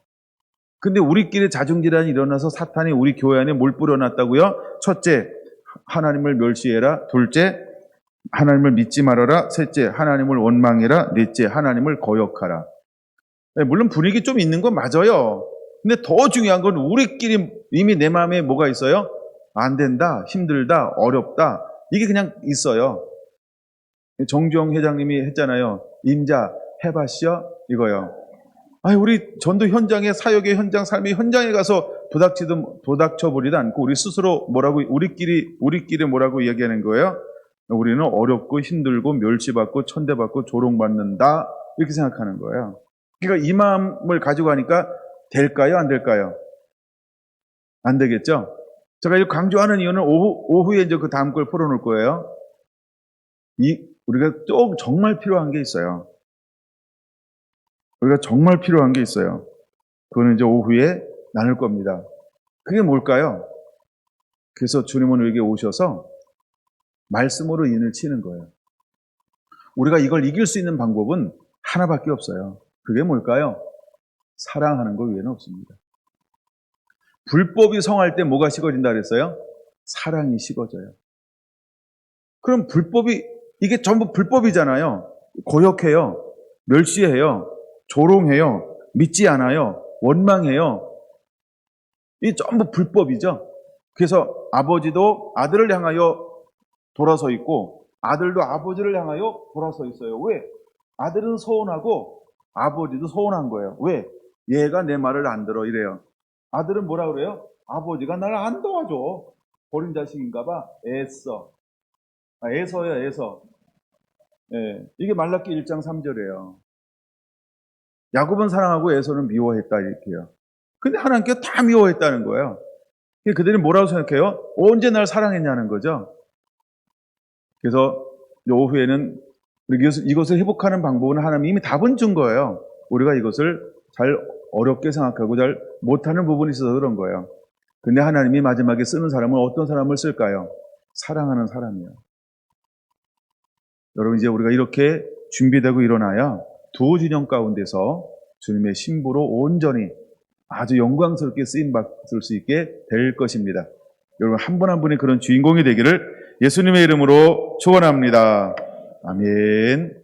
근데 우리끼리 자중질환이 일어나서 사탄이 우리 교회 안에 뭘 뿌려놨다고요? 첫째, 하나님을 멸시해라. 둘째, 하나님을 믿지 말아라. 셋째, 하나님을 원망해라. 넷째, 하나님을 거역하라. 물론 분위기 좀 있는 건 맞아요. 근데 더 중요한 건 우리끼리 이미 내 마음에 뭐가 있어요? 안 된다, 힘들다, 어렵다. 이게 그냥 있어요. 정주영 회장님이 했잖아요. 임자, 해봤어? 이거요. 아니, 우리 전도 현장에, 사역의 현장, 삶의 현장에 가서 도닥쳐버리지 않고 우리 스스로 우리끼리 뭐라고 이야기하는 거예요? 우리는 어렵고 힘들고 멸시받고 천대받고 조롱받는다. 이렇게 생각하는 거예요. 그러니까 이 마음을 가지고 가니까 될까요? 안 될까요? 안 되겠죠? 제가 이 강조하는 이유는 오후에 이제 그 다음 걸 풀어놓을 거예요. 우리가 정말 필요한 게 있어요. 우리가 정말 필요한 게 있어요. 그거는 이제 오후에 나눌 겁니다. 그게 뭘까요? 그래서 주님은 우리에게 오셔서 말씀으로 인을 치는 거예요. 우리가 이걸 이길 수 있는 방법은 하나밖에 없어요. 그게 뭘까요? 사랑하는 것 외에는 없습니다. 불법이 성할 때 뭐가 식어진다 그랬어요? 사랑이 식어져요. 그럼 이게 전부 불법이잖아요. 고역해요. 멸시해요. 조롱해요. 믿지 않아요. 원망해요. 이 전부 불법이죠. 그래서 아버지도 아들을 향하여 돌아서 있고 아들도 아버지를 향하여 돌아서 있어요. 왜? 아들은 서운하고 아버지도 서운한 거예요. 왜? 얘가 내 말을 안 들어 이래요. 아들은 뭐라 그래요? 아버지가 나를 안 도와줘. 버린 자식인가 봐. 애서요, 애서. 예, 이게 말라기 1장 3절이에요. 야곱은 사랑하고 에서는 미워했다 이렇게요. 근데 하나님께 다 미워했다는 거예요. 그들이 뭐라고 생각해요? 언제 날 사랑했냐는 거죠. 그래서 오후에는 이것을 회복하는 방법은 하나님이 이미 답은 준 거예요. 우리가 이것을 잘 어렵게 생각하고 잘 못하는 부분이 있어서 그런 거예요. 근데 하나님이 마지막에 쓰는 사람은 어떤 사람을 쓸까요? 사랑하는 사람이에요. 여러분, 이제 우리가 이렇게 준비되고 일어나야 두 진영 가운데서 주님의 신부로 온전히 아주 영광스럽게 쓰임받을 수 있게 될 것입니다. 여러분, 한 분 한 분이 그런 주인공이 되기를 예수님의 이름으로 축원합니다. 아멘.